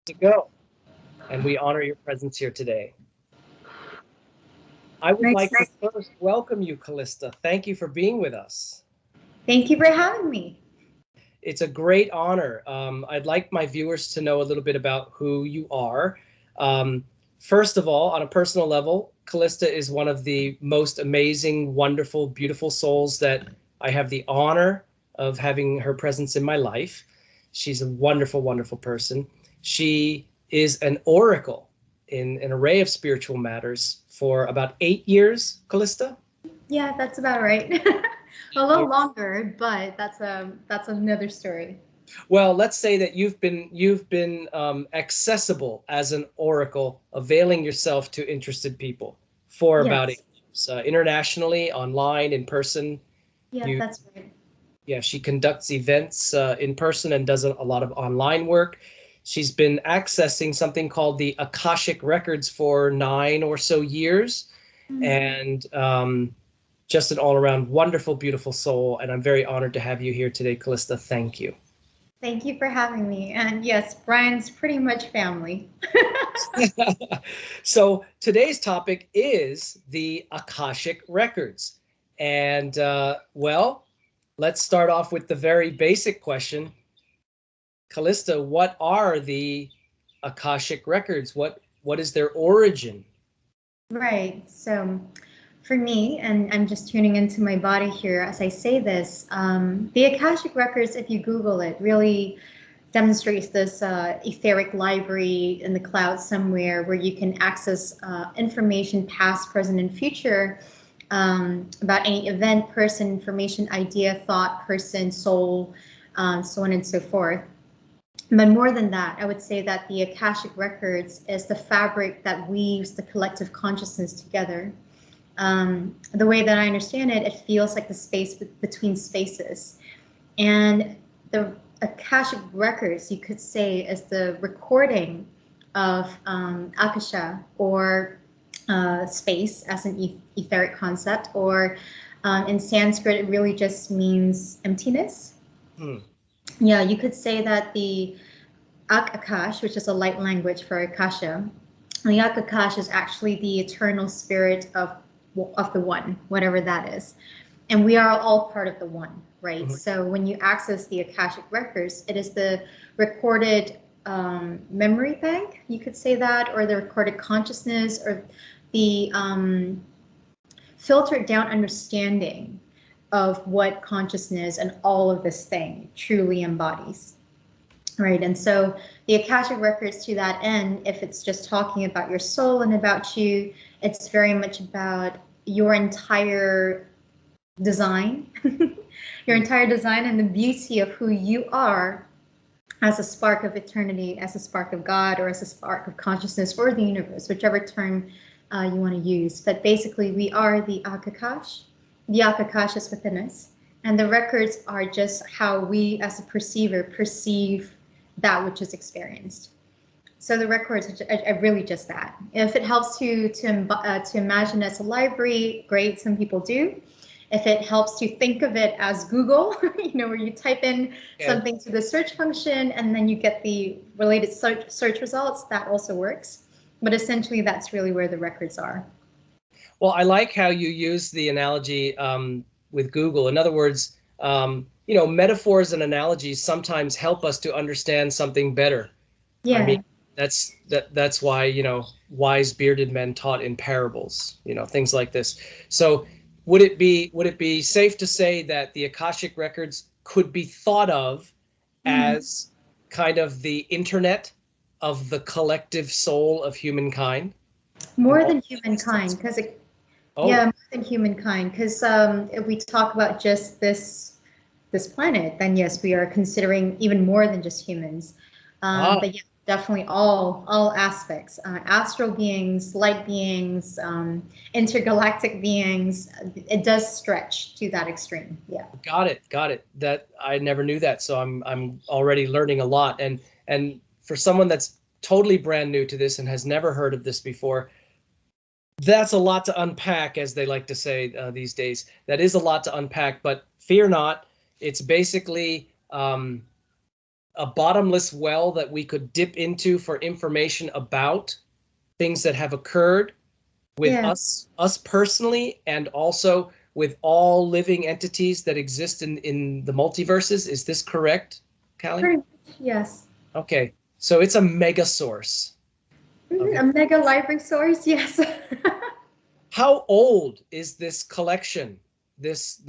To go, and we honor your presence here today. I would Nice. like to first welcome you, Calista. Thank you for being with us. Thank you for having me. It's a great honor. I'd like my viewers to know a little bit about who you are. Um, First of all, on a personal level, Calista is one of the most amazing, wonderful, beautiful souls that I have the honor of having her presence in my life. She's a wonderful, wonderful person. She is an oracle in an array of spiritual matters for about 8 years, Calista. Yeah, that's about right. A little longer, but that's another story. Well, let's say that you've been accessible as an oracle, availing yourself to interested people for about Yes. 8 years, internationally, online, in person. Yeah, You, that's right. yeah, she conducts events in person and does a lot of online work. She's been accessing something called the Akashic Records for 9 or so years, Mm. and just an all-around wonderful, beautiful soul. And I'm very honored to have you here today, Callista. Thank you. Thank you for having me. And yes, Brian's pretty much family. So today's topic is the Akashic Records. And well, let's start off with the very basic question. Callista, what are the Akashic Records? What is their origin? Right. So for me, and I'm just tuning into my body here as I say this, the Akashic Records, if you Google it, really demonstrates this etheric library in the cloud somewhere where you can access information past, present, and future about any event, person, information, idea, thought, person, soul, so on and so forth. But more than that, I would say that the Akashic Records is the fabric that weaves the collective consciousness together. The way that I understand it, it feels like the space between spaces. And the Akashic Records, you could say, is the recording of Akasha, or space as an etheric concept, or in Sanskrit, it really just means emptiness. Hmm. Yeah, you could say that the Akash, which is a light language for Akasha, the Akash is actually the eternal spirit of the one, whatever that is. And we are all part of the one, right? Mhm. So when you access the Akashic Records, it is the recorded memory bank, you could say that, or the recorded consciousness, or the filtered down understanding of what consciousness and all of this thing truly embodies. Right. And so the Akashic Records, to that end, if it's just talking about your soul and about you, it's very much about your entire design, your Hmm. entire design and the beauty of who you are as a spark of eternity, as a spark of God, or as a spark of consciousness, or the universe, whichever term you want to use. But basically, we are the Akakash. The Akakash is within us. And the records are just how we, as a perceiver, perceive that which is experienced. So the records are really just that. If it helps to imagine as a library, great. Some people do. If it helps to think of it as Google, where you type in Yeah. something to the search function and then you get the related search results, that also works. But essentially, that's really where the records are. Well, I like how you use the analogy with Google. In other words, metaphors and analogies sometimes help us to understand something better. I mean, Yeah. that's why, wise bearded men taught in parables, things like this. So would it be safe to say that the Akashic Records could be thought of Mm. as kind of the internet of the collective soul of humankind and More all than the existence? humankind, because Oh, yeah, more than humankind. Because if we talk about just this planet, then yes, we are considering even more than just humans. ah, But yeah, definitely all aspects, astral beings, light beings, intergalactic beings. It does stretch to that extreme. Yeah. got it. That I never knew that, so I'm already learning a lot. And for someone that's totally brand new to this and has never heard of this before, that's a lot to unpack, as they like to say these days. That is a lot to unpack, but fear not. It's basically a bottomless well that we could dip into for information about things that have occurred with Yeah, us personally, and also with all living entities that exist in the multiverses. Is this correct, Callie? pretty much, yes. Okay, so it's a mega source of Mhm, it. a mega library source, yes. How old is this collection? This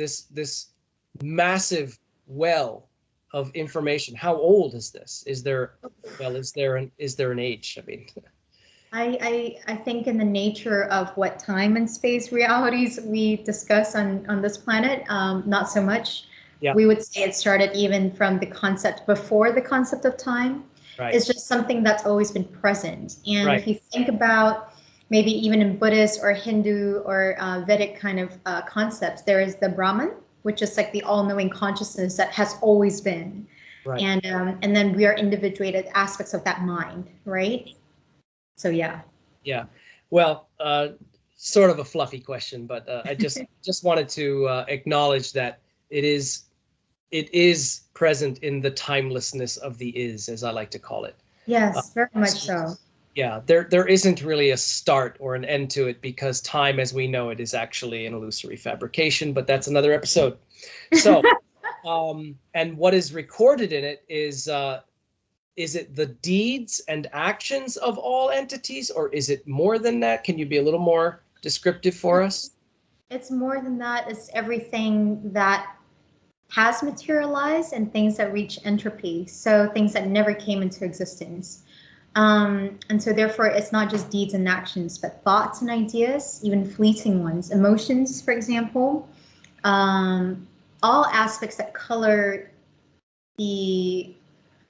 massive well of information. How old is this? Is there, well, is there an age? I mean, I think in the nature of what time and space realities we discuss on this planet, not so much. yeah, We would say it started even from the concept before the concept of time. right, It's just something that's always been present. And right, if you think about maybe even in Buddhist or Hindu or Vedic kind of concepts, there is the Brahman, which is like the all-knowing consciousness that has always been. right. And then we are individuated aspects of that mind, right? So yeah. Yeah. Well, sort of a fluffy question, but I just wanted to acknowledge that it is it is present in the timelessness of the is, as I like to call it. Uh, Yes, very much so, so. yeah, there isn't really a start or an end to it, because time as we know it is actually an illusory fabrication, but that's another episode. So, and what is recorded in it is it the deeds and actions of all entities, or is it more than that? Can you be a little more descriptive for us? It's more than that. It's everything that has materialized and things that reach entropy. So things that never came into existence. And so therefore, it's not just deeds and actions, but thoughts and ideas, even fleeting ones, emotions, for example, all aspects that color the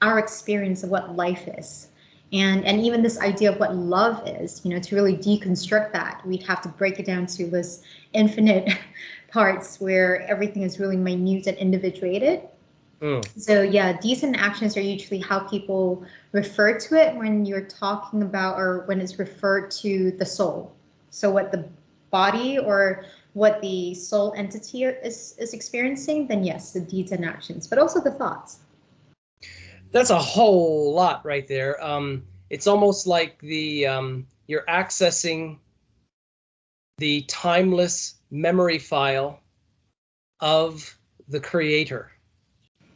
our experience of what life is. And even this idea of what love is, to really deconstruct that, we'd have to break it down to this infinite parts where everything is really minute and individuated. Mm. So yeah, decent actions are usually how people refer to it when you're talking about, or when it's referred to the soul. So what the body or what the soul entity is experiencing, then yes, the deeds and actions, but also the thoughts. That's a whole lot right there. It's almost like you're accessing the timeless memory file of the creator.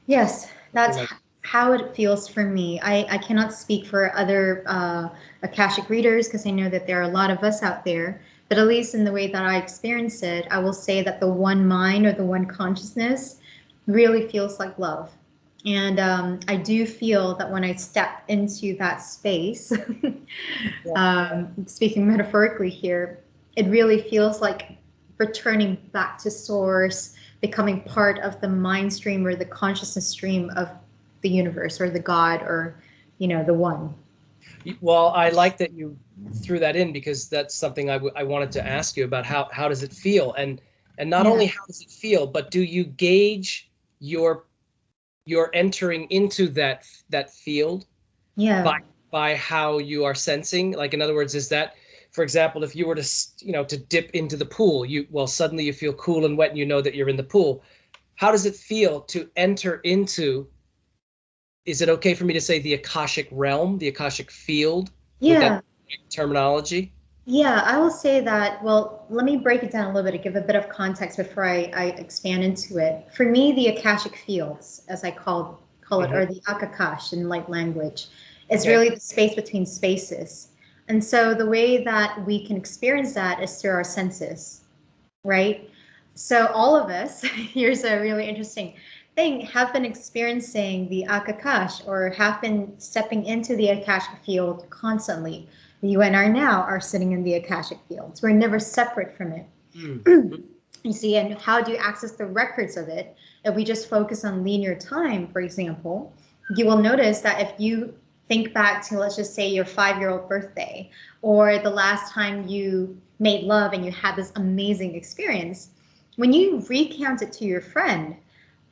Yes, Something that's like, how it feels for me. I cannot speak for other Akashic readers because I know that there are a lot of us out there, but at least in the way that I experience it, I will say that the one mind or the one consciousness really feels like love. And I do feel that when I step into that space, yeah. speaking metaphorically here, it really feels like returning back to source, becoming part of the mind stream or the consciousness stream of the universe or the God or, the one. Well, I like that you threw that in, because that's something I wanted to ask you about. How does it feel? And not Yeah. only how does it feel, but do you gauge your entering into that field by Yeah. how you are sensing? Like, in other words, is that, for example, if you were to dip into the pool, suddenly you feel cool and wet and you know that you're in the pool. How does it feel to enter into, is it okay for me to say, the Akashic realm, the Akashic field, with that Yeah. terminology? Yeah, I will say that. Well, let me break it down a little bit to give a bit of context before I expand into it. For me, the Akashic fields, as I call it, Hmm. or the Akakash in light language, is Okay. really the space between spaces. And so the way that we can experience that is through our senses, right? So all of us, here's a really interesting thing, have been experiencing the Akakash or have been stepping into the Akashic field constantly. You and I now are sitting in the Akashic fields. We're never separate from it. Mm. You see, and how do you access the records of it? If we just focus on linear time, for example, you will notice that if you think back to, let's just say, your 5-year-old birthday, or the last time you made love and you had this amazing experience, when you recount it to your friend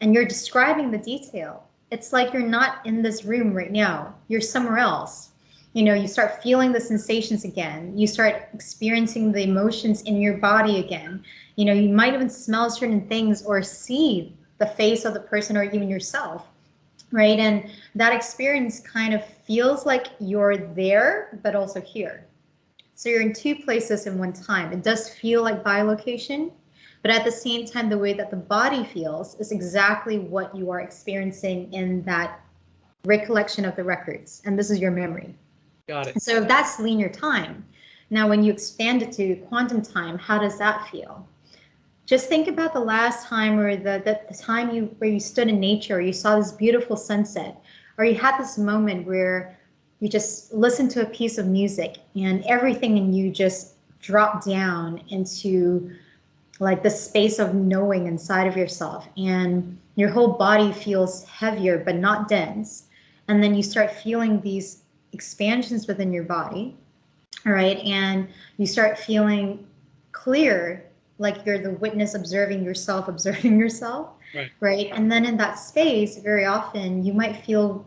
and you're describing the detail, it's like you're not in this room right now, you're somewhere else. You start feeling the sensations again, you start experiencing the emotions in your body again. You might even smell certain things or see the face of the person or even yourself. right? And that experience kind of feels like you're there, but also here. So you're in two places in one time. It does feel like bilocation, but at the same time, the way that the body feels is exactly what you are experiencing in that recollection of the records. And this is your memory. Got it. So that's linear time. Now, when you expand it to quantum time, how does that feel? Just think about the last time, or the time where you stood in nature, or you saw this beautiful sunset, or you had this moment where you just listened to a piece of music and everything in you just dropped down into like the space of knowing inside of yourself, and your whole body feels heavier but not dense. And then you start feeling these expansions within your body, all right, and you start feeling clear, like you're the witness observing yourself, observing yourself, Right. right? And then in that space, very often you might feel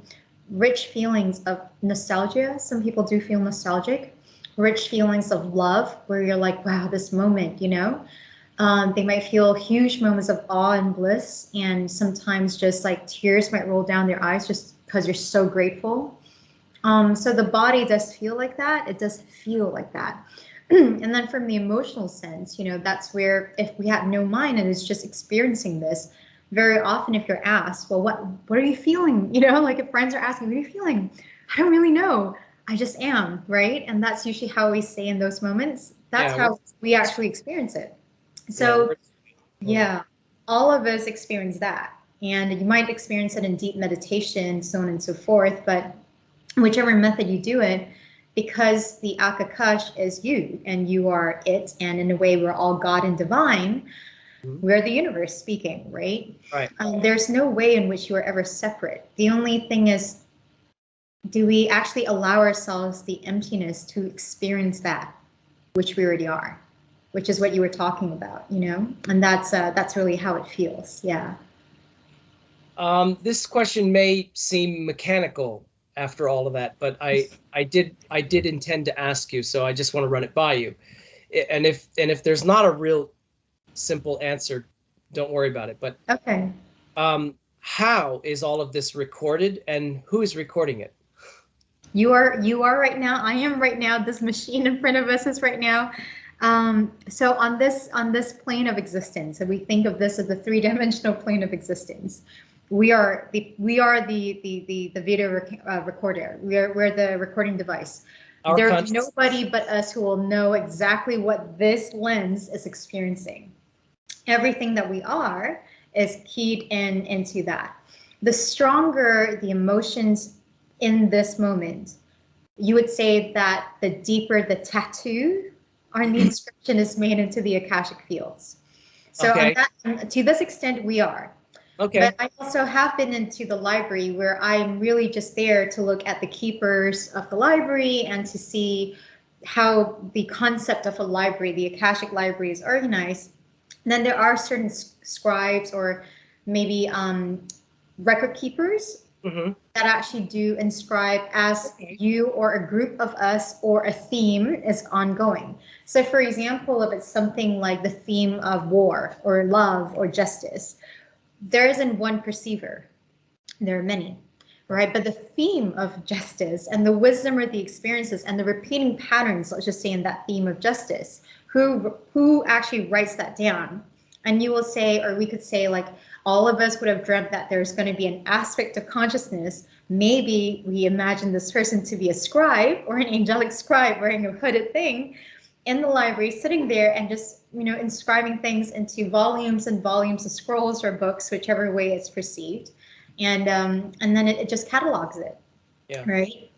rich feelings of nostalgia. Some people do feel nostalgic, rich feelings of love, where you're like, wow, this moment, you know. They might feel huge moments of awe and bliss, and sometimes just like tears might roll down their eyes just because you're so grateful. So the body does feel like that. It does feel like that. And then from the emotional sense, you know, that's where if we have no mind and is just experiencing this, very often if you're asked, well, what are you feeling? You know, like if friends are asking, what are you feeling? I don't really know. I just am, right? And that's usually how we say in those moments. That's Yeah. how we actually experience it. Yeah. So yeah, all of us experience that. And you might experience it in deep meditation, so on and so forth, but whichever method you do it, because the Akakash is you and you are it, and in a way we're all God and divine, we're the universe speaking, right? Right. There's no way in which you are ever separate. The only thing is, do we actually allow ourselves the emptiness to experience that, which we already are, which is what you were talking about, you know? And that's really how it feels, yeah. This question may seem mechanical after all of that, but I did intend to ask you, so I just want to run it by you. And if there's not a real simple answer, don't worry about it. But Okay. how is all of this recorded, and who is recording it? You are right now. I am right now. This machine in front of us is right now. So on this plane of existence, and we think of this as the three-dimensional plane of existence. We are the video recorder. We're the recording device. Our There's conscious. nobody but us who will know exactly what this lens is experiencing. Everything that we are is keyed into that. The stronger the emotions in this moment, you would say that the deeper the tattoo on the inscription is made into the Akashic fields. So on Okay. that, to this extent, we are. But Okay. I also have been into the library where I'm really just there to look at the keepers of the library and to see how the concept of a library, the Akashic library, is organized. And then there are certain scribes or maybe record keepers Hmm. that actually do inscribe as Okay. you or a group of us or a theme is ongoing. So for example, if it's something like the theme of war or love or justice, there isn't one perceiver. There are many, right? But the theme of justice and the wisdom or the experiences and the repeating patterns, let's just say in that theme of justice, who actually writes that down? And you will say, or we could say, like, all of us would have dreamt that there's going to be an aspect of consciousness. Maybe we imagine this person to be a scribe or an angelic scribe wearing a hooded thing in the library, sitting there and just, you know, inscribing things into volumes and volumes of scrolls or books, whichever way it's perceived, and then it just catalogs it, Yeah. right?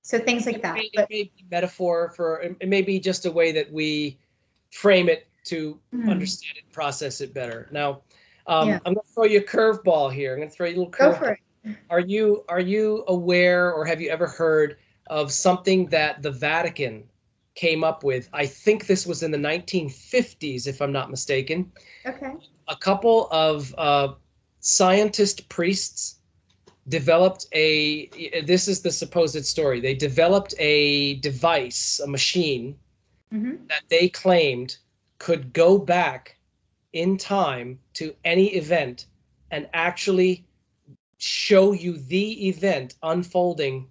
So things like that. It may be metaphor for. It may be just a way that we frame it to understand it, process it better. Now, Yeah, I'm going to throw you a curveball here. I'm going to throw you a little go for curveball. it. Are you aware, or have you ever heard of something that the Vatican came up with? I think this was in the 1950s, if I'm not mistaken. Okay. A couple of scientist priests developed this is the supposed story. They developed a device, a machine Mm-hmm. that they claimed could go back in time to any event and actually show you the event unfolding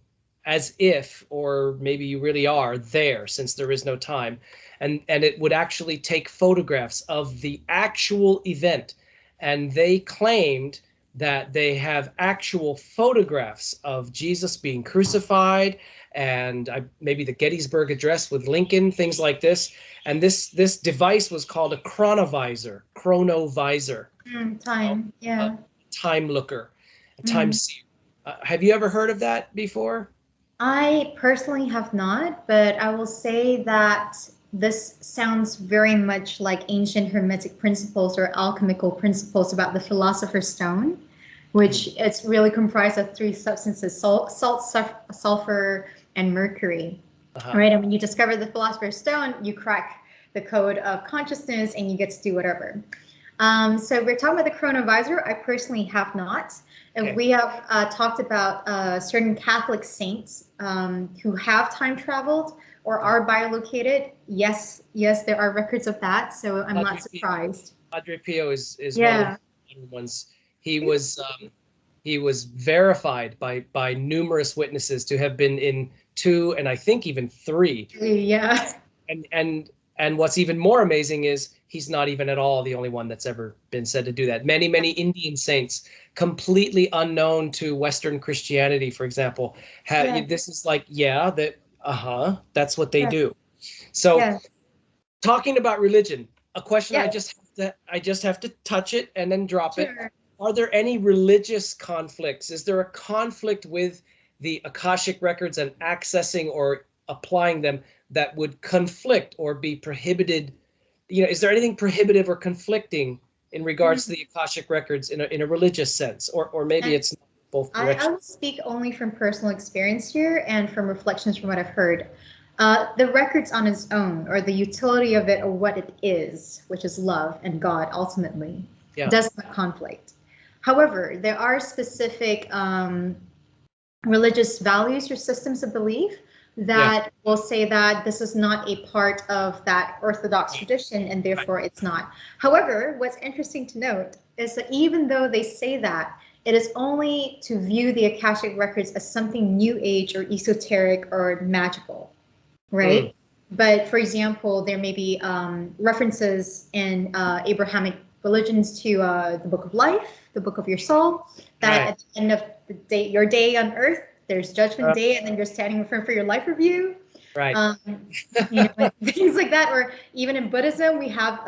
as if, or maybe you really are there, since there is no time, and it would actually take photographs of the actual event. And they claimed that they have actual photographs of Jesus being crucified, and maybe the Gettysburg Address with Lincoln, things like this. And this device was called a chronovisor. Time, yeah. Time looker, a time seer. Have you ever heard of that before? I personally have not, but I will say that this sounds very much like ancient Hermetic principles or alchemical principles about the Philosopher's Stone, which it's really comprised of three substances: salt, sulfur, and mercury. Right? And when you discover the Philosopher's Stone, you crack the code of consciousness and you get to do whatever. So we're talking about the chronovisor. I personally have not. And we have talked about certain Catholic saints who have time traveled or are biolocated. Yes, there are records of that. So I'm not surprised. Padre Pio is one of the ones. He was verified by numerous witnesses to have been in 2 and I think even 3. Yeah. And what's even more amazing is he's not even at all the only one that's ever been said to do that. Many Indian saints, completely unknown to Western Christianity, for example, this is like, that's what they do. So talking about religion, a question I just have to touch it and then drop it. Are there any religious conflicts? Is there a conflict with the Akashic records and accessing or applying them that would conflict or be prohibited? Is there anything prohibitive or conflicting in regards to the Akashic records in a religious sense, or maybe it's not both directions? I will speak only from personal experience here and from reflections from what I've heard. The records on its own, or the utility of it, or what it is, which is love and God ultimately, does not conflict. However, there are specific religious values or systems of belief that will say that this is not a part of that Orthodox tradition and therefore it's not. However, what's interesting to note is that even though they say that, it is only to view the Akashic records as something new age or esoteric or magical, right? But for example, there may be references in Abrahamic religions to the Book of Life, the Book of your soul, that at the end of the day, your day on earth, there's Judgment Day, and then you're standing in front for your life review. Right. Things like that. Or even in Buddhism, we have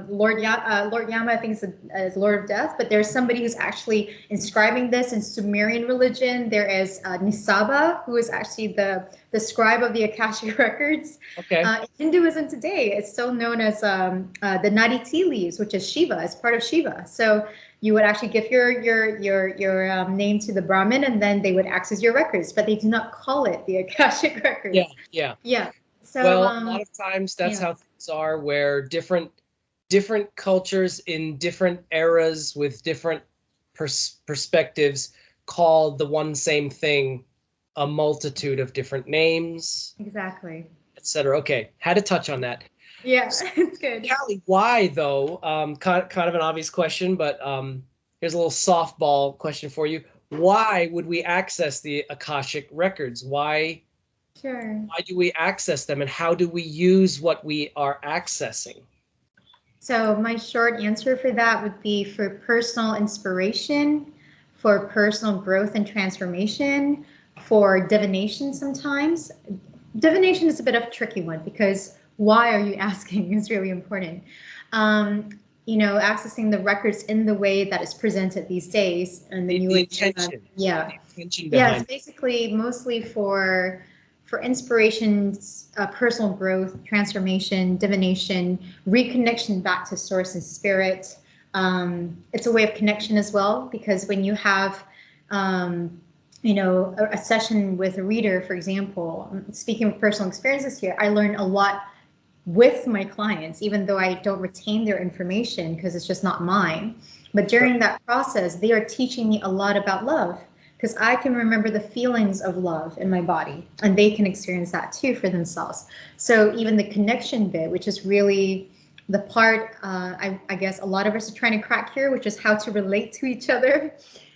Lord Yama, I think is Lord of Death, but there's somebody who's actually inscribing this in Sumerian religion. There is Nisaba, who is actually the scribe of the Akashic records. Okay. In Hinduism today, it's still known as the Nadi tea leaves, which is Shiva, it's part of Shiva. So you would actually give your name to the Brahmin, and then they would access your records, but they do not call it the Akashic records. Yeah. So well, a lot of times that's how things are, where different cultures in different eras with different perspectives call the one same thing a multitude of different names. Exactly. Etc. Okay, had to touch on that. Yeah, it's good. Callie, why though? Kind of an obvious question, but here's a little softball question for you. Why would we access the Akashic records? Why do we access them, and how do we use what we are accessing? So my short answer for that would be for personal inspiration, for personal growth and transformation, for divination sometimes. Divination is a bit of a tricky one because why are you asking is really important. Accessing the records in the way that is presented these days, and then the intention. The intention behind it's basically mostly for inspiration, personal growth, transformation, divination, reconnection back to source and spirit. It's a way of connection as well, because when you have a session with a reader, for example, speaking of personal experiences here, I learn a lot with my clients, even though I don't retain their information because it's just not mine. But during that process, they are teaching me a lot about love, because I can remember the feelings of love in my body, and they can experience that too for themselves. So even the connection bit, which is really the part I guess a lot of us are trying to crack here, which is how to relate to each other.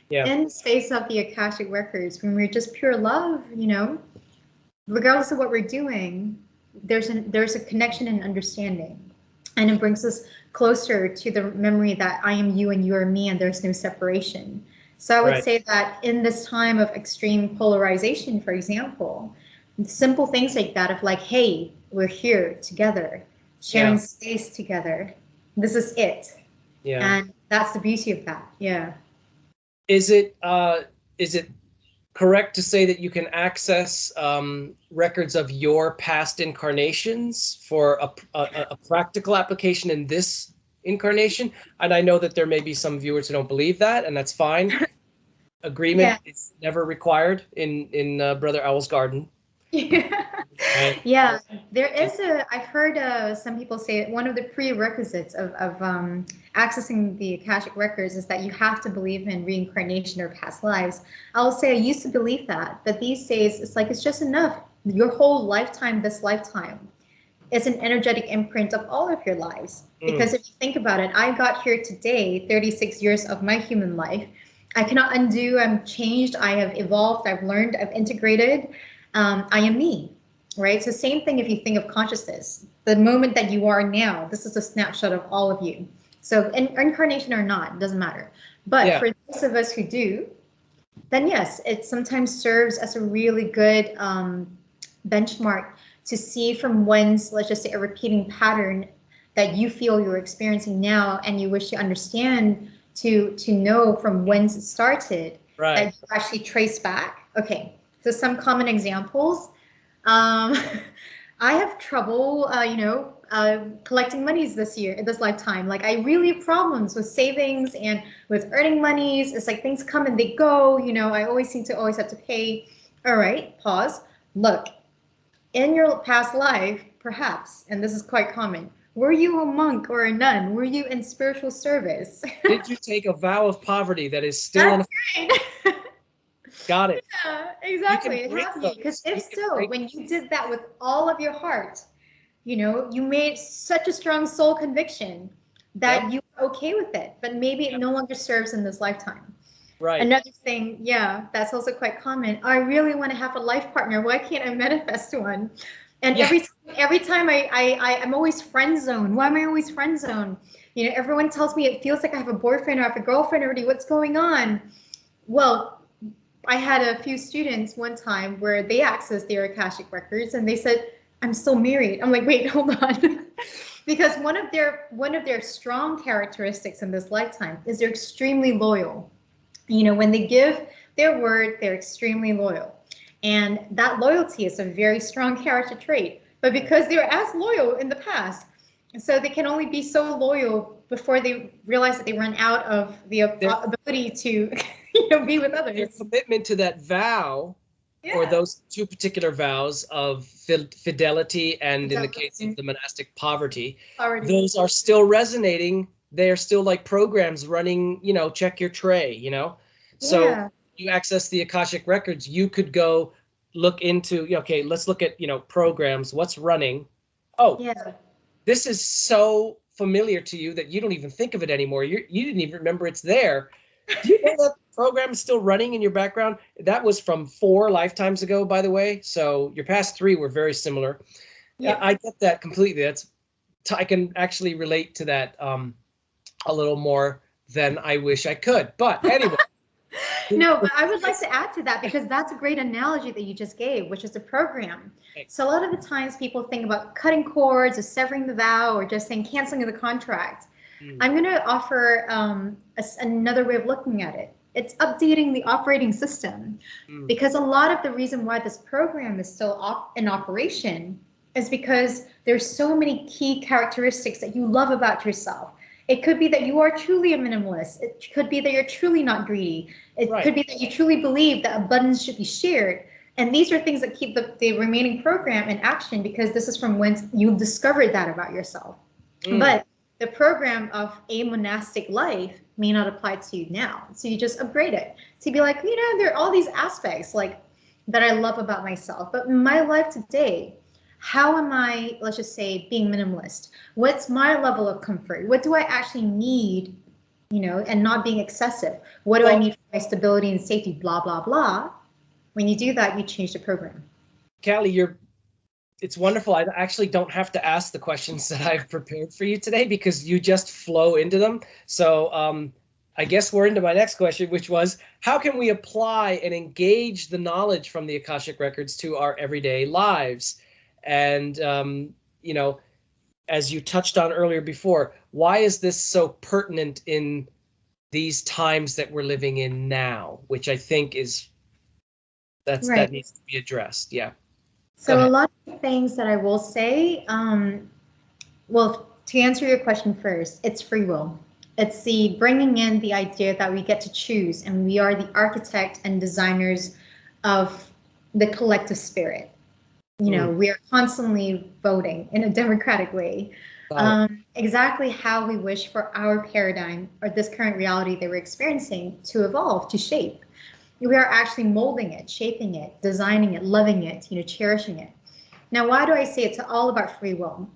Yeah. in the space of the Akashic Records, when we're just pure love, you know, regardless of what we're doing, there's a connection and understanding, and it brings us closer to the memory that I am you and you are me, and there's no separation. So I would Right. say that in this time of extreme polarization, for example, simple things like that of like, hey, we're here together, sharing Yeah. space together. This is it. Yeah. And that's the beauty of that. Yeah. Is it correct to say that you can access records of your past incarnations for a practical application in this incarnation? And I know that there may be some viewers who don't believe that, and that's fine. Yeah. Agreement is never required in Brother Owl's garden. Right? Yeah, there is I've heard some people say one of the prerequisites of accessing the Akashic Records is that you have to believe in reincarnation or past lives. I'll say I used to believe that, but these days it's like it's just enough. Your whole lifetime, this lifetime, is an energetic imprint of all of your lives. Because Mm, if you think about it, I got here today, 36 years of my human life. I cannot undo, I'm changed, I have evolved, I've learned, I've integrated. I am me, right? So same thing if you think of consciousness. The moment that you are now, this is a snapshot of all of you. So incarnation or not, it doesn't matter. But yeah. for those of us who do, then yes, it sometimes serves as a really good benchmark to see from whence, let's just say, a repeating pattern that you feel you're experiencing now, and you wish to understand to know from whence it started, that Right. you actually trace back. Okay, so some common examples. Um, I have trouble, collecting monies this lifetime. Like I really have problems with savings and with earning monies. It's like things come and they go. You know, I always seem to always have to pay. All right, pause. Look, in your past life, perhaps, and this is quite common, were you a monk or a nun? Were you in spiritual service? Did you take a vow of poverty that is still That's in? right. Got it. Yeah, You can exactly. break Have you? Because those. if You can so, break. when you did that with all of your heart, you know, you made such a strong soul conviction Yep. that you are okay with it, but maybe it Yep. no longer serves in this lifetime. Right. Another thing, yeah, that's also quite common. I really want to have a life partner. Why can't I manifest one? And Yeah. every time I'm always friend zoned. Why am I always friend zoned? You know, everyone tells me it feels like I have a boyfriend or I have a girlfriend already. What's going on? Well, I had a few students one time where they accessed their Akashic records and they said, I'm still married. I'm like, wait, hold on. Because one of their strong characteristics in this lifetime is they're extremely loyal. You know, when they give their word, they're extremely loyal. And that loyalty is a very strong character trait. But because they were as loyal in the past, so they can only be so loyal before they realize that they run out of the Their ability to be with their others. commitment to that vow, or Yeah, those two particular vows of fidelity and, in the case of exactly. the monastic, poverty, Already. those are still resonating. They are still like programs running. Check your tray. So Yeah, you access the Akashic records. You could go look into. Okay, let's look at programs. What's running? Oh, yeah. this is so familiar to you that you don't even think of it anymore. You didn't even remember it's there. Do you know that program is still running in your background? That was from 4 lifetimes ago, by the way. So your past 3 were very similar. Yeah. I get that completely. I can actually relate to that a little more than I wish I could. But anyway, No, but I would like to add to that because that's a great analogy that you just gave, which is a program. So a lot of the times people think about cutting cords or severing the vow or just saying canceling the contract. Mm, I'm going to offer another way of looking at it. It's updating the operating system, mm, because a lot of the reason why this program is still in operation is because there's so many key characteristics that you love about yourself. It could be that you are truly a minimalist. It could be that you're truly not greedy. It right. could be that you truly believe that abundance should be shared. And these are things that keep the remaining program in action, because this is from whence you discovered that about yourself. Mm, But the program of a monastic life may not apply to you now. So you just upgrade it to be like, there are all these aspects like that I love about myself. But in my life today, how am I, let's just say, being minimalist? What's my level of comfort? What do I actually need, and not being excessive. What do I need for my stability and safety? Blah, blah, blah. When you do that, you change the program. Callie, it's wonderful. I actually don't have to ask the questions that I've prepared for you today because you just flow into them. So I guess we're into my next question, which was, how can we apply and engage the knowledge from the Akashic Records to our everyday lives? And, as you touched on earlier before, why is this so pertinent in these times that we're living in now, which I think is Right. that needs to be addressed. Yeah. So a lot of things that I will say, well, to answer your question first, it's free will. It's the bringing in the idea that we get to choose and we are the architect and designers of the collective spirit. We are constantly voting in a democratic way. Exactly how we wish for our paradigm or this current reality that we're experiencing to evolve, to shape. We are actually molding it, shaping it, designing it, loving it, cherishing it. Now, why do I say it's all about free will?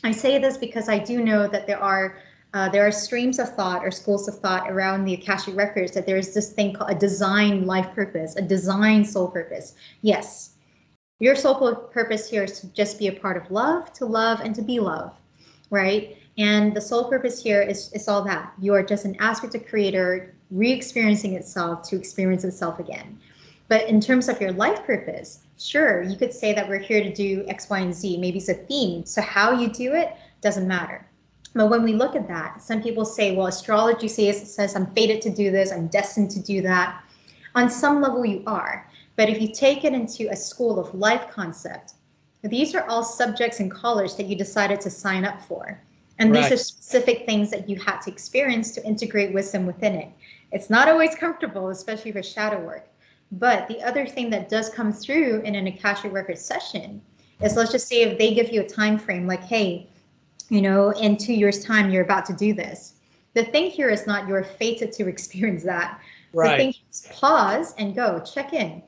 I say this because I do know that there are streams of thought or schools of thought around the Akashic Records that there is this thing called a design life purpose, a design soul purpose. Yes, your soul purpose here is to just be a part of love, and to be love, right? And the soul purpose here is all that. You are just an aspect of creator re-experiencing itself to experience itself again. But in terms of your life purpose, sure, you could say that we're here to do X, Y, and Z. Maybe it's a theme. So how you do it doesn't matter. But when we look at that, some people say, well, astrology says I'm fated to do this, I'm destined to do that. On some level you are. But if you take it into a school of life concept, these are all subjects and colors that you decided to sign up for. And these are specific things that you had to experience to integrate wisdom within it. It's not always comfortable, especially for shadow work. But the other thing that does come through in an Akashic Records session is, let's just say if they give you a time frame, like, hey, in 2 years' time, you're about to do this. The thing here is not you're fated to experience that. Right. The thing is pause and go, check in.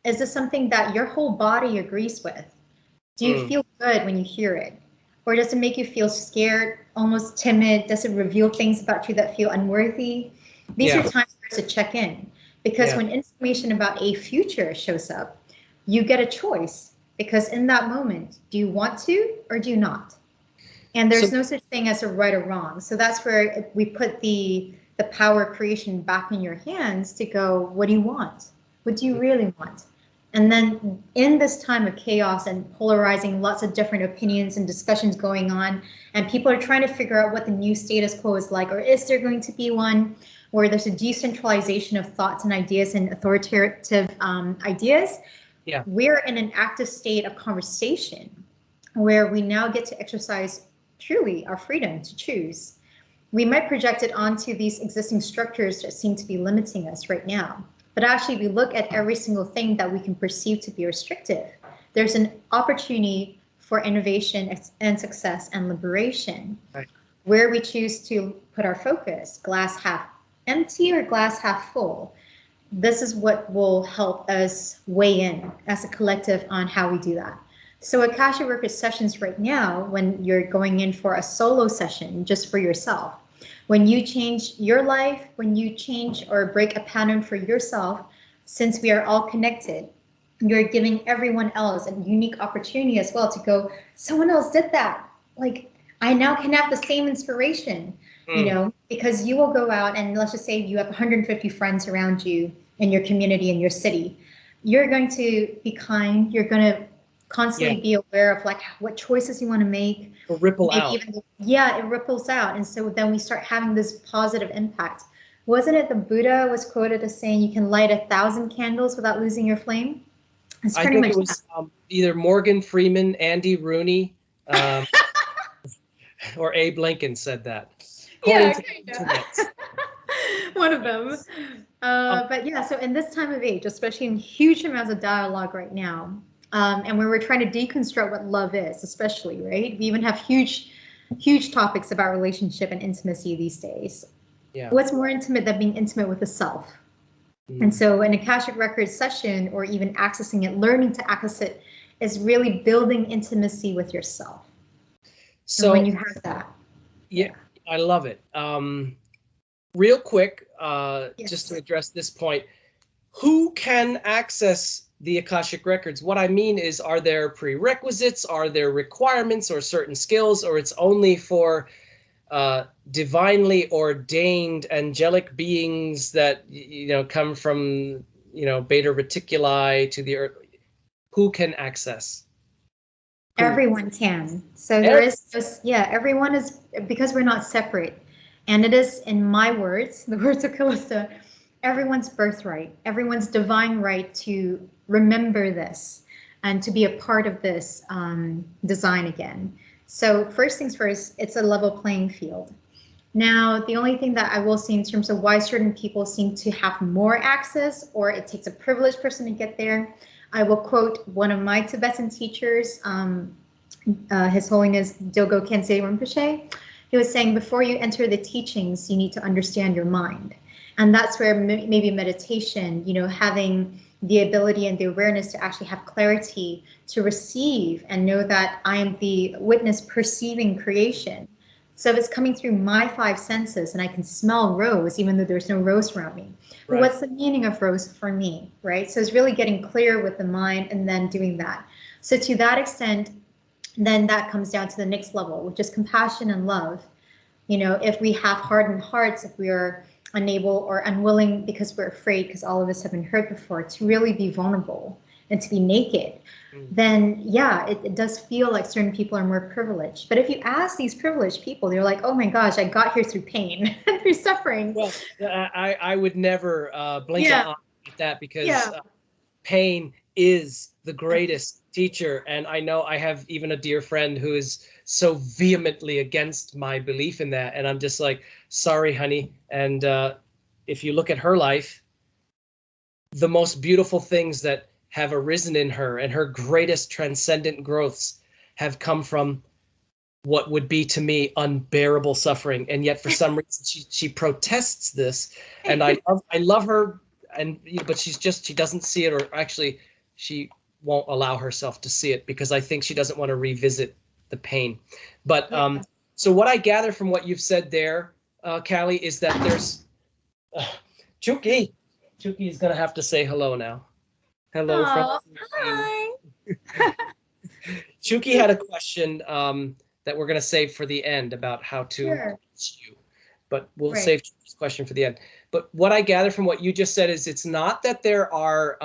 Is this something that your whole body agrees with? Do you feel good when you hear it? Or does it make you feel scared, almost timid? Does it reveal things about you that feel unworthy? These are times for us to check in. Because when information about a future shows up, you get a choice. Because in that moment, do you want to or do you not? And there's no such thing as a right or wrong. So that's where we put the power of creation back in your hands to go, what do you want? What do you really want? And then in this time of chaos and polarizing, lots of different opinions and discussions going on, and people are trying to figure out what the new status quo is like, or is there going to be one where there's a decentralization of thoughts and ideas and authoritative ideas? Yeah. We're in an active state of conversation where we now get to exercise truly our freedom to choose. We might project it onto these existing structures that seem to be limiting us right now. But actually, we look at every single thing that we can perceive to be restrictive. There's an opportunity for innovation and success and liberation, where we choose to put our focus, glass half empty or glass half full. This is what will help us weigh in as a collective on how we do that. So Akashic Records sessions right now, when you're going in for a solo session just for yourself, when you change your life, when you change or break a pattern for yourself, since we are all connected, you're giving everyone else a unique opportunity as well to go, someone else did that. Like, I now can have the same inspiration, because you will go out and let's just say you have 150 friends around you in your community, in your city. You're going to be kind. You're going to constantly be aware of like what choices you want to make. Or ripple out. It ripples out. And so then we start having this positive impact. Wasn't it the Buddha was quoted as saying you can light 1,000 candles without losing your flame? It's pretty much it was either Morgan Freeman, Andy Rooney, or Abe Lincoln said that. One of them. But yeah, so in this time of age, especially in huge amounts of dialogue right now, and when we're trying to deconstruct what love is, especially, right? We even have huge topics about relationship and intimacy these days. Yeah. What's more intimate than being intimate with the self? And so an Akashic Records session, or even accessing it, learning to access it, is really building intimacy with yourself. So and when you have that. Yeah, I love it. real quick, Yes. just to address this point, who can access the Akashic Records? What I mean is, are there prerequisites, are there requirements or certain skills, or it's only for divinely ordained angelic beings that, come from, beta reticuli to the earth? Who can access? Who? Everyone can. So there Every, is just, yeah, everyone is, because we're not separate. And it is, in my words, the words of Calista, everyone's birthright, everyone's divine right to remember this and to be a part of this design again. So first things first, it's a level playing field. Now, the only thing that I will say in terms of why certain people seem to have more access, or it takes a privileged person to get there, I will quote one of my Tibetan teachers, His Holiness Dogo Khyentse Rinpoche. He was saying, before you enter the teachings, you need to understand your mind. And that's where maybe meditation, having the ability and the awareness to actually have clarity to receive and know that I am the witness perceiving creation. So if it's coming through my five senses and I can smell rose, even though there's no rose around me, right. what's the meaning of rose for me, right? So it's really getting clear with the mind and then doing that. So to that extent, then that comes down to the next level, which is compassion and love. If we have hardened hearts, if we are unable or unwilling because we're afraid, because all of us have been hurt before, to really be vulnerable and to be naked, then yeah, it does feel like certain people are more privileged. But if you ask these privileged people, they're like, oh my gosh, I got here through pain and through suffering. Well, I would never blink an eye at that, because pain is the greatest teacher. And I know I have even a dear friend who is so vehemently against my belief in that. And I'm just like, sorry, honey. And if you look at her life, the most beautiful things that have arisen in her and her greatest transcendent growths have come from what would be to me unbearable suffering. And yet for some reason she protests this. And I love her, but she doesn't see it, or actually she won't allow herself to see it, because I think she doesn't want to revisit the pain. But so what I gather from what you've said there, Callie, is that there's Chuki is gonna have to say hello now. Hello, Oh, friend. hi. Chuki had a question that we're going to save for the end about how to reach you, but we'll save Chuki's question for the end. But what I gather from what you just said is, it's not that there are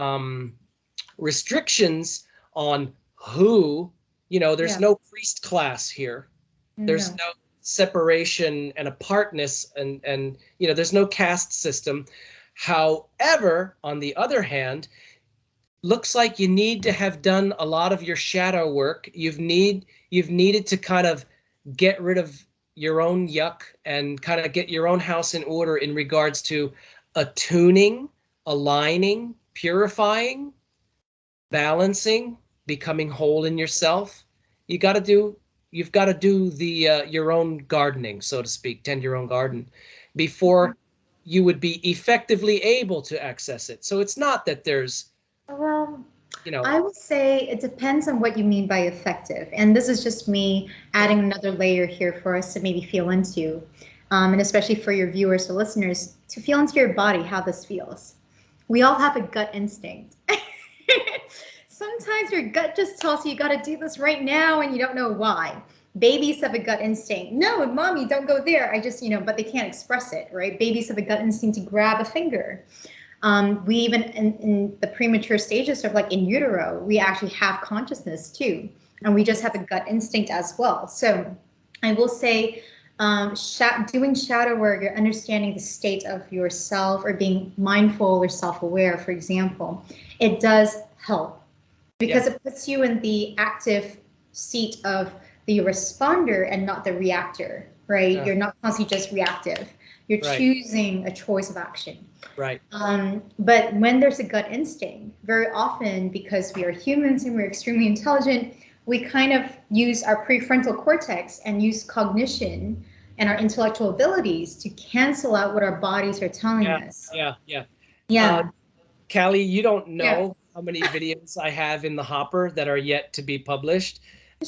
restrictions on who, there's no priest class here. There's no separation and apartness, and there's no caste system. However, on the other hand, looks like you need to have done a lot of your shadow work. You've needed to kind of get rid of your own yuck and kind of get your own house in order in regards to attuning, aligning, purifying, balancing, becoming whole in yourself. You've got to do the your own gardening, so to speak, tend your own garden before you would be effectively able to access it. So it's not that there's, well, I would say it depends on what you mean by effective. And this is just me adding another layer here for us to maybe feel into, and especially for your viewers or listeners, to feel into your body how this feels. We all have a gut instinct. Sometimes your gut just tells you you got to do this right now and you don't know why. Babies have a gut instinct. No, mommy, don't go there. I just, but they can't express it, right? Babies have a gut instinct to grab a finger. We even in the premature stages, sort of like in utero, we actually have consciousness too. And we just have a gut instinct as well. So I will say, doing shadow work, you're understanding the state of yourself, or being mindful or self-aware, for example, it does help, because it puts you in the active seat of the responder and not the reactor, right? You're not constantly just reactive. You're choosing a choice of action. Right. But when there's a gut instinct, very often, because we are humans and we're extremely intelligent, we kind of use our prefrontal cortex and use cognition and our intellectual abilities to cancel out what our bodies are telling us. Yeah. Callie, you don't know how many videos I have in the hopper that are yet to be published.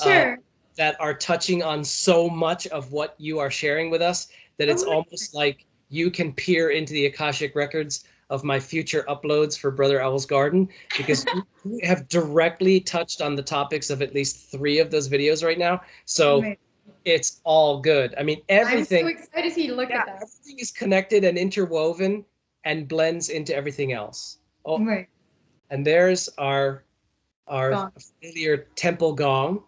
Sure. That are touching on so much of what you are sharing with us, that it's almost like you can peer into the Akashic Records of my future uploads for Brother Owl's Garden, because you have directly touched on the topics of at least 3 of those videos right now. So Right. it's all good. I mean, I'm so everything, excited to look yeah, at that. everything is connected and interwoven and blends into everything else. Oh, Right. and there's our Gone. familiar temple gong,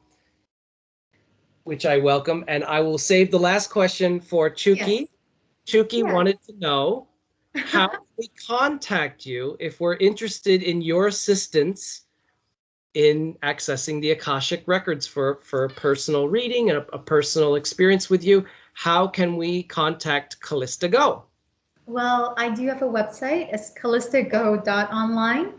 which I welcome. And I will save the last question for Yes. Chuki. Chuki Yes. wanted to know how we contact you if we're interested in your assistance in accessing the Akashic Records for personal reading and a personal experience with you. How can we contact Calista Goh? Well, I do have a website. It's calistago.online.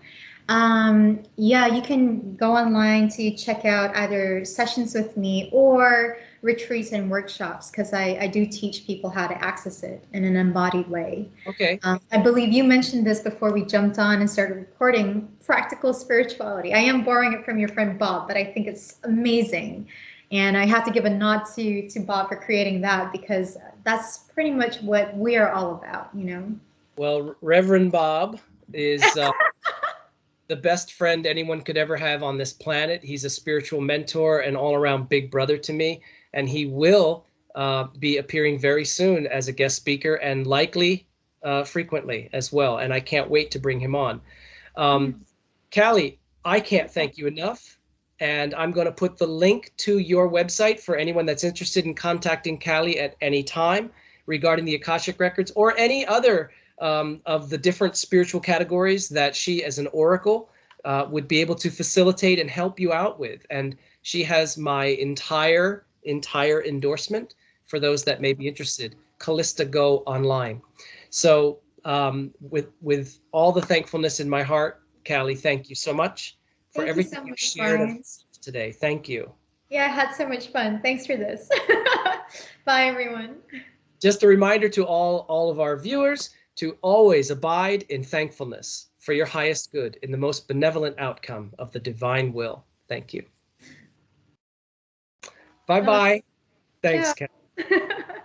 Yeah, you can go online to check out either sessions with me or retreats and workshops because I do teach people how to access it in an embodied way. Okay. I believe you mentioned this before we jumped on and started recording, practical spirituality. I am borrowing it from your friend Bob, but I think it's amazing. And I have to give a nod to Bob for creating that because that's pretty much what we are all about, you know? Well, Reverend Bob is the best friend anyone could ever have on this planet. He's a spiritual mentor and all around big brother to me. And he will be appearing very soon as a guest speaker and likely frequently as well. And I can't wait to bring him on. Callie, I can't thank you enough. And I'm going to put the link to your website for anyone that's interested in contacting Callie at any time regarding the Akashic Records or any other of the different spiritual categories that she, as an oracle, would be able to facilitate and help you out with. And she has my entire endorsement for those that may be interested. Calista Goh online. So with all the thankfulness in my heart, Callie, thank you so much for Thank you so everything you much, shared Brian. today. Thank you. Yeah, I had so much fun. Thanks for this. Bye, everyone. Just a reminder to all of our viewers to always abide in thankfulness for your highest good in the most benevolent outcome of the divine will. Thank you. Bye. Bye-bye. Thanks, Ciao. Kat.